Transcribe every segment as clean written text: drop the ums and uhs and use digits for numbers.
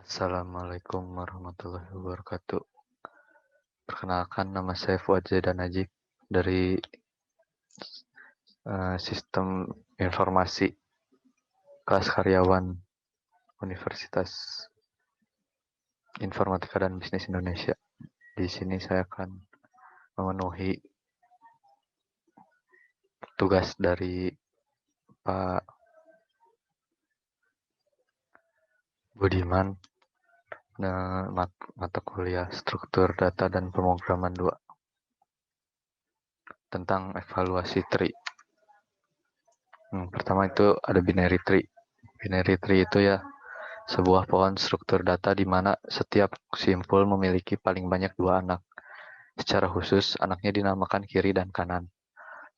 Assalamualaikum warahmatullahi wabarakatuh. Perkenalkan, nama saya Fuad Zaidan Najib dari Sistem Informasi kelas karyawan Universitas Informatika dan Bisnis Indonesia. Di sini saya akan memenuhi tugas dari Pak Budiman, mata kuliah Struktur Data dan Pemrograman 2 tentang evaluasi tree. Pertama itu ada binary tree. Binary tree itu ya sebuah pohon struktur data di mana setiap simpul memiliki paling banyak dua anak. Secara khusus, anaknya dinamakan kiri dan kanan.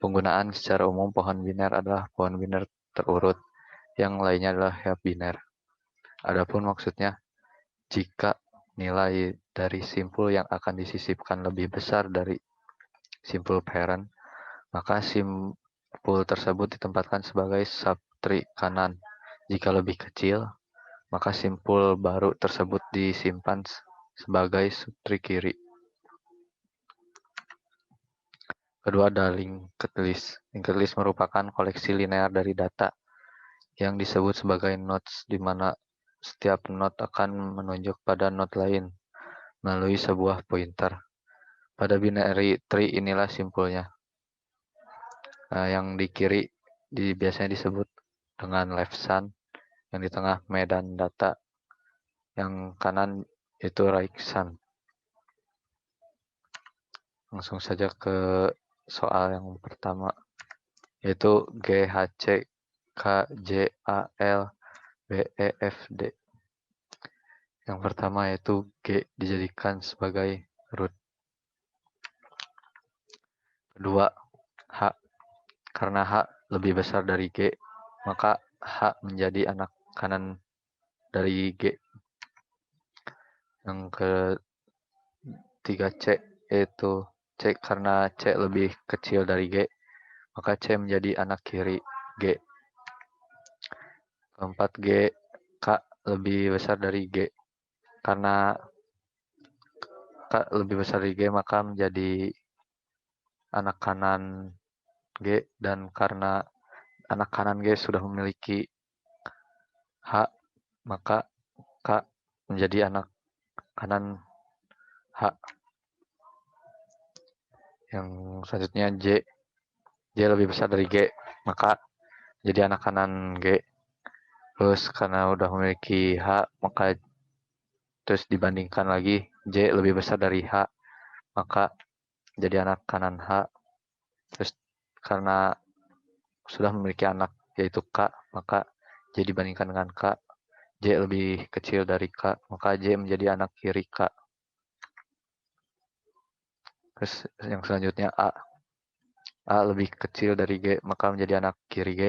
Penggunaan secara umum pohon biner adalah pohon biner terurut, yang lainnya adalah half biner. Adapun maksudnya, jika nilai dari simpul yang akan disisipkan lebih besar dari simpul parent, maka simpul tersebut ditempatkan sebagai subtree kanan. Jika lebih kecil, maka simpul baru tersebut disimpan sebagai subtree kiri. Kedua ada linked list. Linked list merupakan koleksi linear dari data yang disebut sebagai nodes, di mana setiap node akan menunjuk pada node lain melalui sebuah pointer. Pada binary tree inilah simpulnya. Yang di kiri biasanya disebut dengan left sun, yang di tengah medan data, yang kanan itu right sun. Langsung saja ke soal yang pertama, yaitu GHC KJAL BEFD. Yang pertama yaitu G dijadikan sebagai root. Kedua, H. Karena H lebih besar dari G, maka H menjadi anak kanan dari G. Yang ketiga C, yaitu C karena C lebih kecil dari G, maka C menjadi anak kiri G. Keempat, G, K lebih besar dari G. Karena K lebih besar dari G, maka menjadi anak kanan G, dan karena anak kanan G sudah memiliki H, maka K menjadi anak kanan H. Yang selanjutnya J lebih besar dari G, maka jadi anak kanan G. Terus karena udah memiliki H, maka terus dibandingkan lagi J lebih besar dari H, maka jadi anak kanan H. Terus karena sudah memiliki anak yaitu K, maka J dibandingkan dengan K, J lebih kecil dari K, maka J menjadi anak kiri K. Terus yang selanjutnya A. A lebih kecil dari G, maka menjadi anak kiri G,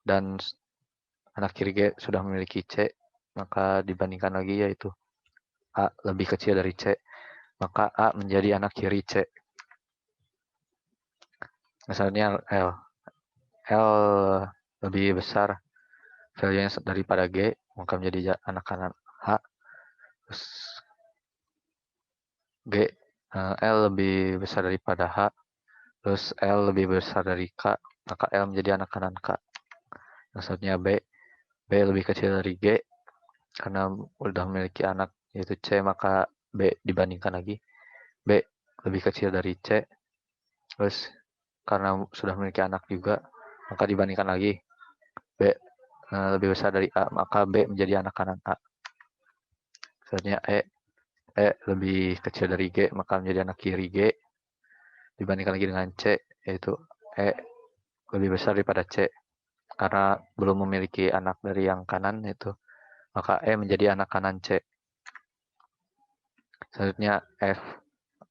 dan anak kiri G sudah memiliki C, maka dibandingkan lagi yaitu A lebih kecil dari C, maka A menjadi anak kiri C. Misalnya L. L lebih besar value-nya daripada G, maka menjadi anak kanan H. Terus G, L lebih besar daripada H, terus L lebih besar dari K, maka L menjadi anak kanan K. Yang selanjutnya B. B lebih kecil dari G, karena udah memiliki anak yaitu C, maka B dibandingkan lagi. B lebih kecil dari C, terus karena sudah memiliki anak juga, maka dibandingkan lagi. B lebih besar dari A, maka B menjadi anak kanan A. Selanjutnya E. E lebih kecil dari G, maka menjadi anak kiri G. Dibandingkan lagi dengan C, yaitu E lebih besar daripada C, karena belum memiliki anak dari yang kanan, itu maka E menjadi anak kanan C. Selanjutnya F.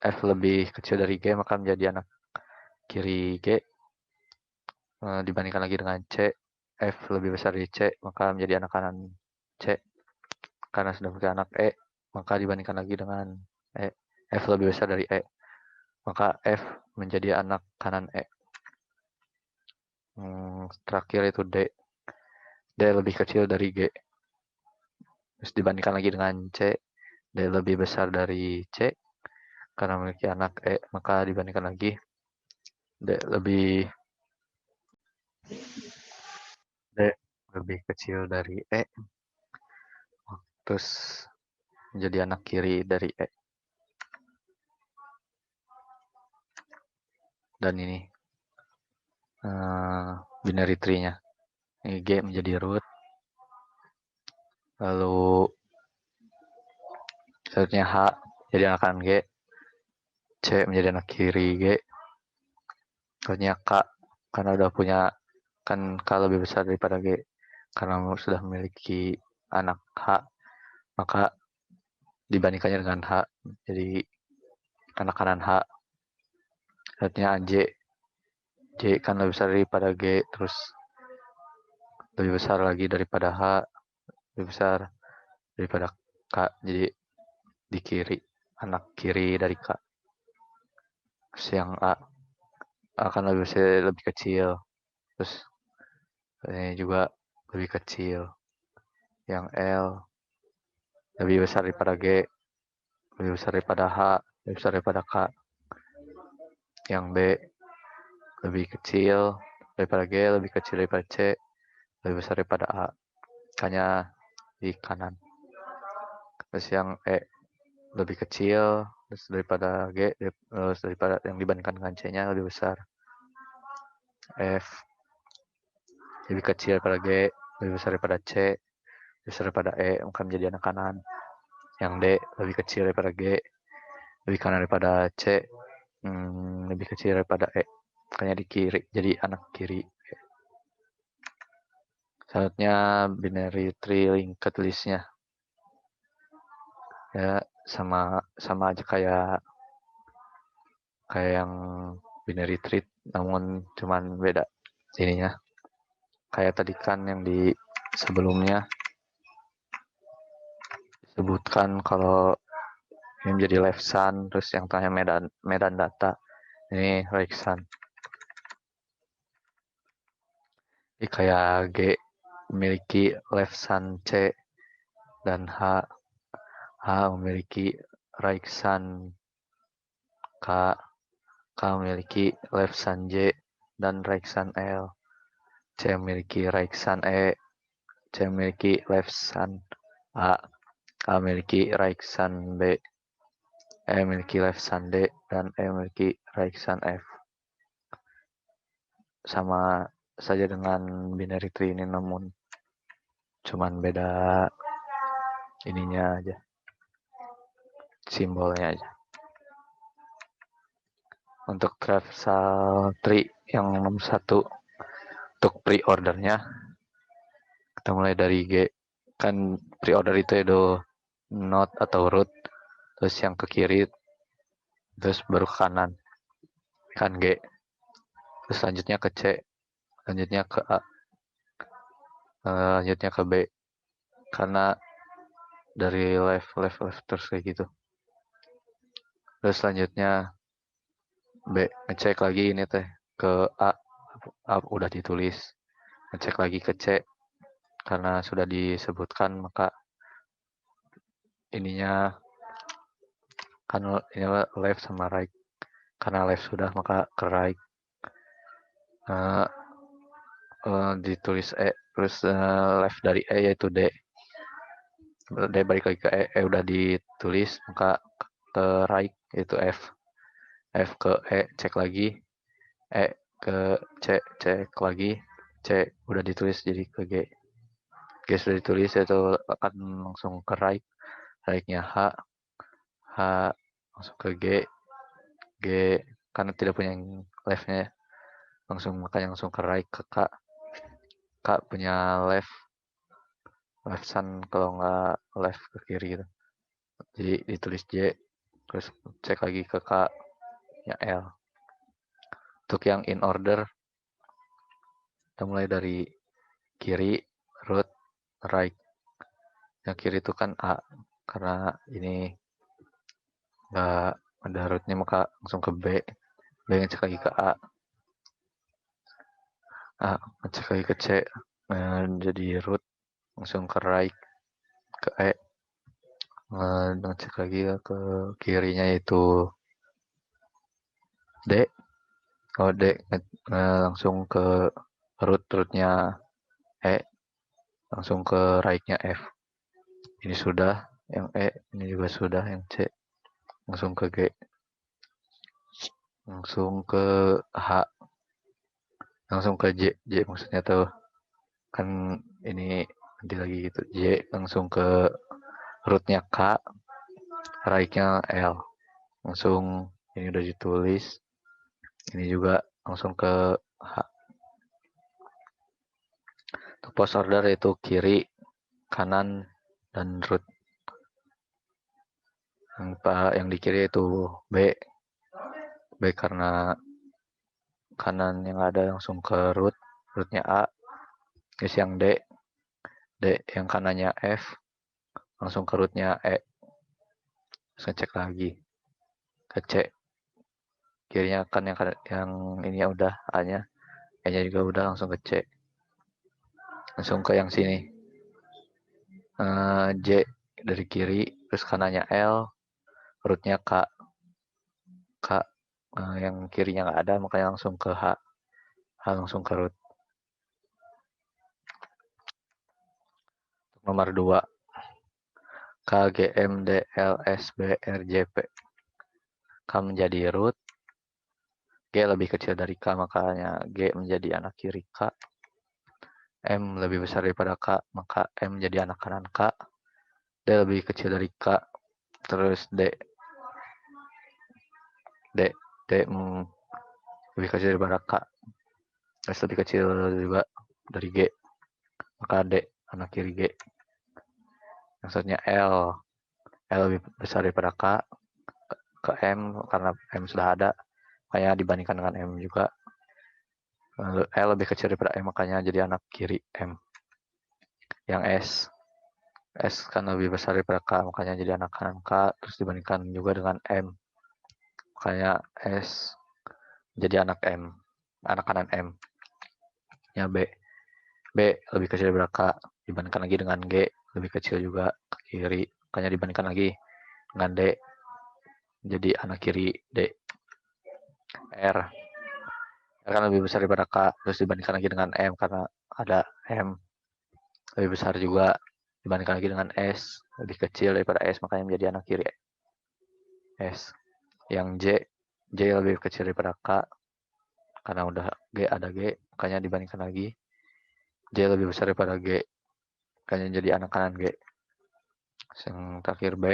F lebih kecil dari G, maka menjadi anak kiri G. Dibandingkan lagi dengan C, F lebih besar dari C, maka menjadi anak kanan C. Karena sudah memiliki anak E, maka dibandingkan lagi dengan E, F lebih besar dari E, maka F menjadi anak kanan E. Terakhir itu D. D lebih kecil dari G. terus dibandingkan lagi dengan C, D lebih besar dari C karena memiliki anak E, maka dibandingkan lagi D lebih kecil dari E, terus menjadi anak kiri dari E. Dan ini binary tree-nya. Ini G menjadi root, lalu selanjutnya H jadi anak kanan G, C menjadi anak kiri G, selanjutnya K karena udah punya, kan K lebih besar daripada G karena sudah memiliki anak H, maka dibandingkannya dengan H jadi anak kanan H. Selanjutnya J kan lebih besar daripada G, terus lebih besar lagi daripada H, lebih besar daripada K, jadi di kiri, anak kiri dari K. Terus yang A akan lebih kecil, terus ini juga lebih kecil. Yang L lebih besar daripada G, lebih besar daripada H, lebih besar daripada K. Yang B lebih kecil daripada G, lebih kecil daripada C, lebih besar daripada A. Hanya di kanan. Terus yang E lebih kecil terus daripada G, terus daripada yang dibandingkan dengan C-nya lebih besar. F lebih kecil daripada G, lebih besar daripada C, lebih besar daripada E, maka menjadi anak kanan. Yang D lebih kecil daripada G, lebih kanan daripada C, lebih kecil daripada E, makanya di kiri, jadi anak kiri. Selanjutnya binary tree linked list-nya. Ya, sama aja kayak yang binary tree, namun cuman beda ininya. Kayak tadi kan yang di sebelumnya disebutkan kalau ini menjadi left sun, terus yang tengahnya medan data, ini right sun. Jadi kayak G memiliki left sun C dan H memiliki right sun K memiliki left sun J dan right sun L. C memiliki right sun E, C memiliki left sun A memiliki right sun B, E memiliki left sun D, dan E memiliki right sun F. Sama saja dengan binary tree ini, namun cuman beda ininya aja, simbolnya aja. Untuk traversal tree yang nomor 1, untuk pre-ordernya kita mulai dari G. Kan pre-order itu itu node atau root, terus yang ke kiri, terus baru ke kanan, kan G. Terus selanjutnya ke C, selanjutnya ke A, selanjutnya ke B. Karena dari left terus kayak gitu. Terus selanjutnya B, ngecek lagi ini teh ke A udah ditulis, ngecek lagi ke C karena sudah disebutkan, maka ininya kan ini left sama right, karena left sudah maka ke right. Ditulis E, terus left dari E yaitu D balik lagi ke E udah ditulis, maka ke right yaitu F ke E, cek lagi, E ke C, cek lagi, C udah ditulis jadi ke G sudah ditulis, yaitu akan langsung ke right nya H langsung ke G karena tidak punya yang left-nya, makanya langsung ke right ke K punya left sun, kalau nggak left ke kiri gitu, jadi ditulis J, terus cek lagi ke K nya L. Untuk yang in order, kita mulai dari kiri, root, right. Yang kiri itu kan A, karena ini nggak ada rootnya, maka langsung ke B ngecek lagi ke A ngecek lagi ke C, jadi root langsung ke right ke E. Ngecek lagi ke kirinya itu D. Oh, D langsung ke rootnya E, langsung ke right-nya F. Ini sudah yang E, ini juga sudah yang C. Langsung ke G, langsung ke H, langsung ke J. J maksudnya tuh kan ini nanti lagi gitu. J langsung ke rootnya K, right-nya L. Langsung ini udah ditulis. Ini juga langsung ke H. Untuk post order itu kiri, kanan, dan root. Yang di kiri itu B. B karena kanan yang ada langsung ke rootnya A. Terus yang D yang kanannya F, langsung ke rootnya E. Terus ngecek lagi ke C. Kirinya kan yang ini ya udah A-nya. E-nya juga udah langsung ke C. Langsung ke yang sini. J dari kiri, terus kanannya L, rootnya K. Yang kirinya nggak ada, makanya langsung ke H. Langsung ke root. Nomor 2. K, G, M, D, L, S, B, R, J, P. K menjadi root. G lebih kecil dari K, makanya G menjadi anak kiri K. M lebih besar daripada K, maka M menjadi anak kanan K. D lebih kecil dari K. Terus D lebih kecil daripada K. Terus lebih kecil juga dari G. Maka D anak kiri G. Maksudnya L lebih besar daripada K ke M karena M sudah ada. Makanya dibandingkan dengan M juga. L lebih kecil daripada M, makanya jadi anak kiri M. Yang S kan lebih besar daripada K, makanya jadi anak kanan K. Terus dibandingkan juga dengan M. Makanya S jadi anak kanan M. Ya B lebih kecil daripada K, dibandingkan lagi dengan G, lebih kecil juga ke kiri, makanya dibandingkan lagi dengan D, jadi anak kiri D. R kan lebih besar daripada K, terus dibandingkan lagi dengan M karena ada M, lebih besar juga, dibandingkan lagi dengan S, lebih kecil daripada S, makanya menjadi anak kiri S. Yang J lebih kecil daripada K, karena udah G ada G, makanya dibandingkan lagi. J lebih besar daripada G, makanya jadi anak kanan G. Yang terakhir P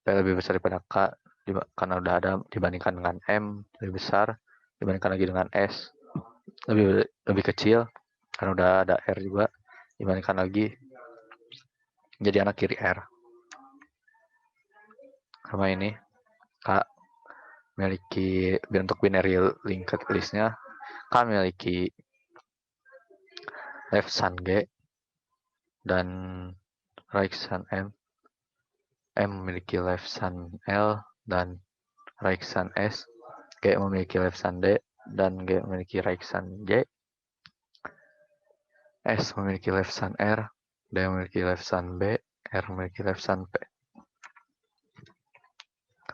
lebih besar daripada K, karena udah ada, dibandingkan dengan M lebih besar, dibandingkan lagi dengan S lebih kecil, karena udah ada R juga, dibandingkan lagi jadi anak kiri R. Sama ini K memiliki, untuk binary linked listnya, K memiliki left sun G dan right sun M. M memiliki left sun L dan right sun S. G memiliki left sun D dan G memiliki right sun J. S memiliki left sun R, D memiliki left sun B, R memiliki left sun P.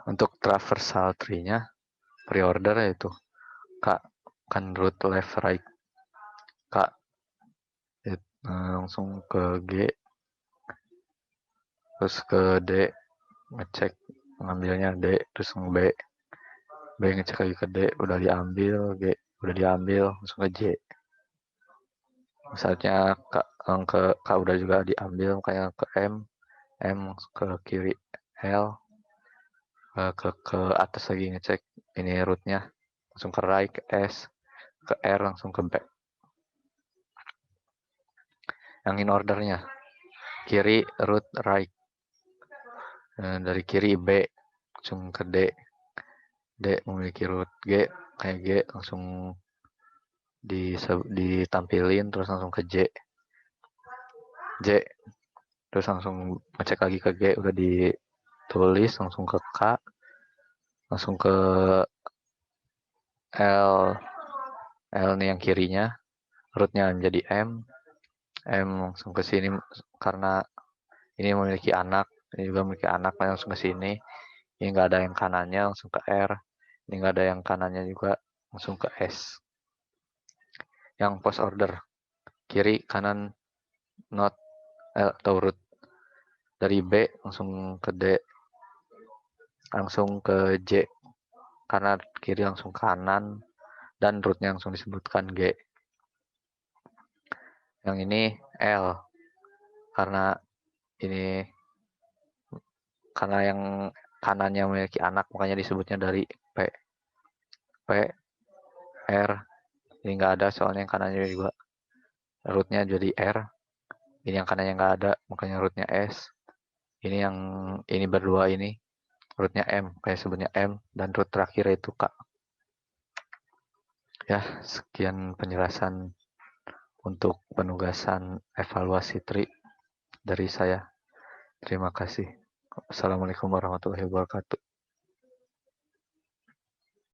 Untuk traversal tree-nya, pre-order yaitu K kan root left right. K langsung ke G, terus ke D, ngecek ngambilnya D, terus B ngecek lagi ke D, udah diambil, G udah diambil, langsung ke J. Misalnya K udah juga diambil, kayak ke M ke kiri L, ke atas lagi ngecek ini rootnya, langsung ke right, ke S, ke R, langsung ke B. Yang in ordernya, kiri root right, dari kiri B, langsung ke D memiliki root G, kayak G langsung ditampilin, terus langsung ke J, terus langsung ngecek lagi ke G, udah ditulis, langsung ke K, langsung ke L nih yang kirinya, rootnya menjadi M, M langsung ke sini karena ini memiliki anak, ini juga memiliki anak, langsung ke sini. Ini nggak ada yang kanannya, langsung ke R. Ini nggak ada yang kanannya juga, langsung ke S. Yang post order, kiri, kanan, not, atau root. Dari B langsung ke D, langsung ke J, karena kiri langsung kanan, dan rootnya langsung disebutkan G. Yang ini L, karena ini karena yang kanannya memiliki anak, makanya disebutnya dari P. P, R, ini nggak ada soalnya yang kanannya juga rootnya jadi R. Ini yang kanannya nggak ada, makanya rootnya S. Ini yang ini berdua ini rootnya M, kayak sebutnya M, dan root terakhir itu K. Ya, sekian penjelasan untuk penugasan evaluasi TRI dari saya. Terima kasih. Assalamualaikum warahmatullahi wabarakatuh.